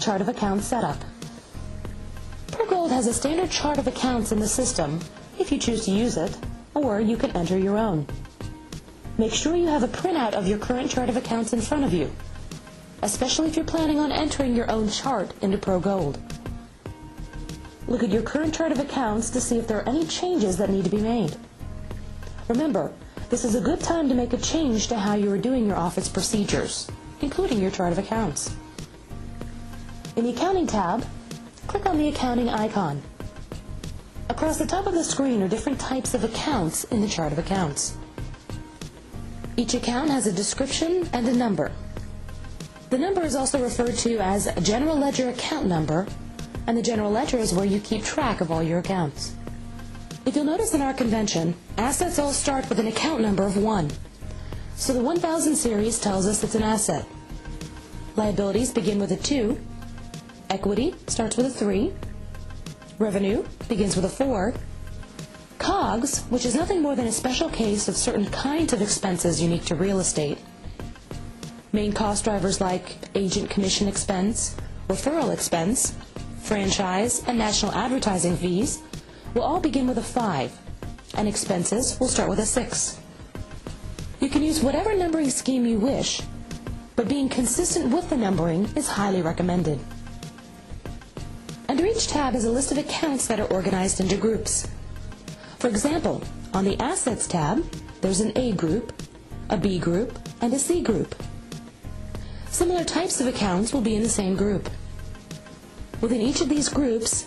Chart of Accounts setup. ProGold has a standard chart of accounts in the system if you choose to use it, or you can enter your own. Make sure you have a printout of your current chart of accounts in front of you, especially if you're planning on entering your own chart into ProGold. Look at your current chart of accounts to see if there are any changes that need to be made. Remember, this is a good time to make a change to how you are doing your office procedures, including your chart of accounts. In the Accounting tab, click on the Accounting icon. Across the top of the screen are different types of accounts in the chart of accounts. Each account has a description and a number. The number is also referred to as a general ledger account number, and the general ledger is where you keep track of all your accounts. If you'll notice in our convention, assets all start with an account number of 1. So the 1000 series tells us it's an asset. Liabilities begin with a 2. Equity starts with a 3. Revenue begins with a 4. COGS, which is nothing more than a special case of certain kinds of expenses unique to real estate. Main cost drivers like agent commission expense, referral expense, franchise, and national advertising fees will all begin with a 5, and expenses will start with a 6. You can use whatever numbering scheme you wish, but being consistent with the numbering is highly recommended. Under each tab is a list of accounts that are organized into groups. For example, on the Assets tab, there's an A group, a B group, and a C group. Similar types of accounts will be in the same group. Within each of these groups,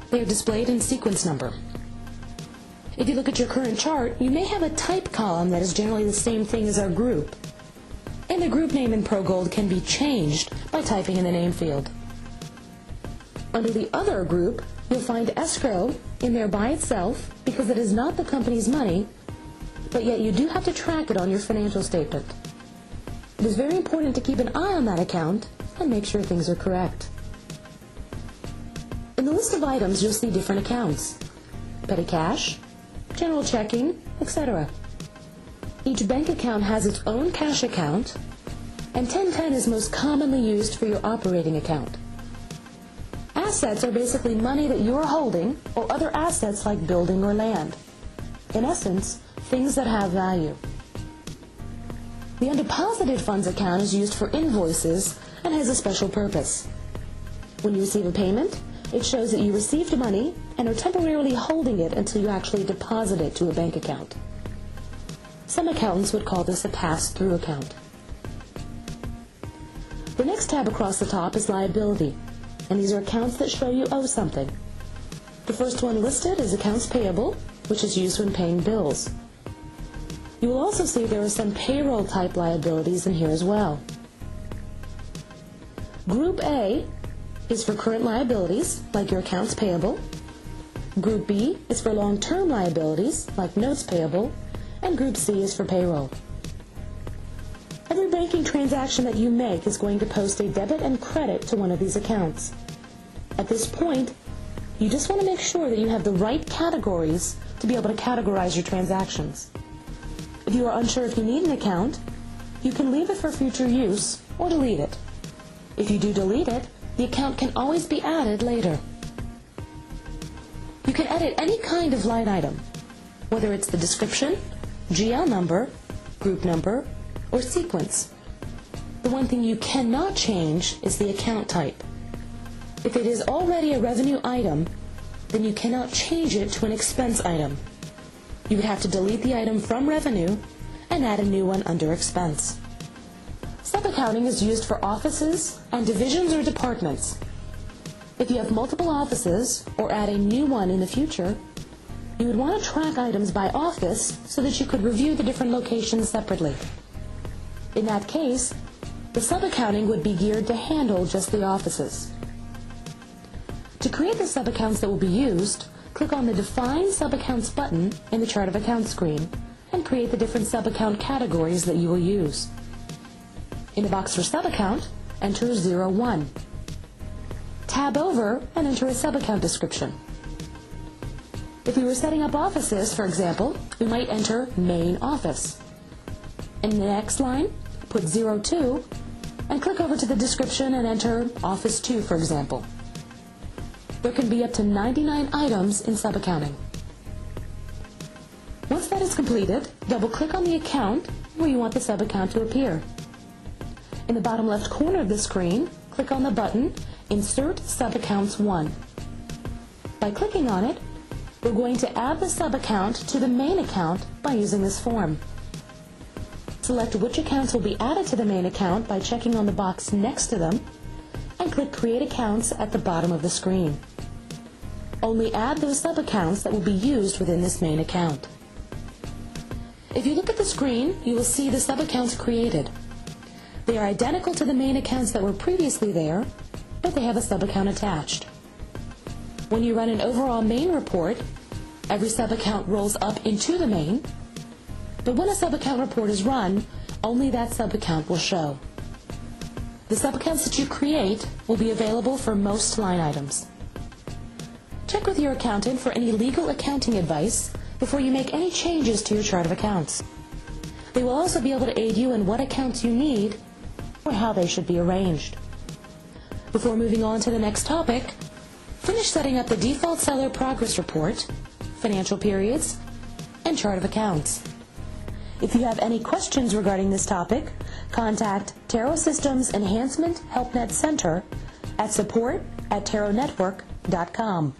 they are displayed in sequence number. If you look at your current chart, you may have a type column that is generally the same thing as our group, and the group name in ProGold can be changed by typing in the name field. Under the Other group, you'll find escrow in there by itself because it is not the company's money, but yet you do have to track it on your financial statement. It is very important to keep an eye on that account and make sure things are correct. In the list of items, you'll see different accounts: petty cash, general checking, etc. Each bank account has its own cash account, and 1010 is most commonly used for your operating account. Assets are basically money that you are holding, or other assets like building or land. In essence, things that have value. The undeposited funds account is used for invoices and has a special purpose. When you receive a payment, it shows that you received money and are temporarily holding it until you actually deposit it to a bank account. Some accountants would call this a pass-through account. The next tab across the top is Liability, and these are accounts that show you owe something. The first one listed is Accounts Payable, which is used when paying bills. You will also see there are some payroll-type liabilities in here as well. Group A is for current liabilities, like your accounts payable. Group B is for long-term liabilities, like notes payable. And Group C is for payroll. Every banking transaction that you make is going to post a debit and credit to one of these accounts. At this point, you just want to make sure that you have the right categories to be able to categorize your transactions. If you are unsure if you need an account, you can leave it for future use or delete it. If you do delete it, the account can always be added later. You can edit any kind of line item, whether it's the description, GL number, group number, or sequence. The one thing you cannot change is the account type. If it is already a revenue item, then you cannot change it to an expense item. You would have to delete the item from revenue and add a new one under expense. Sub-accounting is used for offices and divisions or departments. If you have multiple offices or add a new one in the future, you would want to track items by office so that you could review the different locations separately. In that case, the sub-accounting would be geared to handle just the offices. To create the sub-accounts that will be used, click on the Define Sub-Accounts button in the Chart of Accounts screen and create the different sub-account categories that you will use. In the box for sub-account, enter 01. Tab over and enter a sub-account description. If we were setting up offices, for example, we might enter Main Office. In the next line, put 02 and click over to the description and enter Office 2, for example. There can be up to 99 items in sub-accounting. Once that is completed, double-click on the account where you want the sub-account to appear. In the bottom left corner of the screen, click on the button Insert Sub-Accounts 1. By clicking on it, we're going to add the sub-account to the main account by using this form. Select which accounts will be added to the main account by checking on the box next to them, and click Create Accounts at the bottom of the screen. Only add those sub-accounts that will be used within this main account. If you look at the screen, you will see the sub-accounts created. They are identical to the main accounts that were previously there, but they have a sub-account attached. When you run an overall main report, every sub-account rolls up into the main, but when a sub-account report is run, only that sub-account will show. The sub-accounts that you create will be available for most line items. Check with your accountant for any legal accounting advice before you make any changes to your chart of accounts. They will also be able to aid you in what accounts you need or how they should be arranged. Before moving on to the next topic, finish setting up the default seller progress report, financial periods, and chart of accounts. If you have any questions regarding this topic, contact Tarot Systems Enhancement HelpNet Center at support@tarotnetwork.com.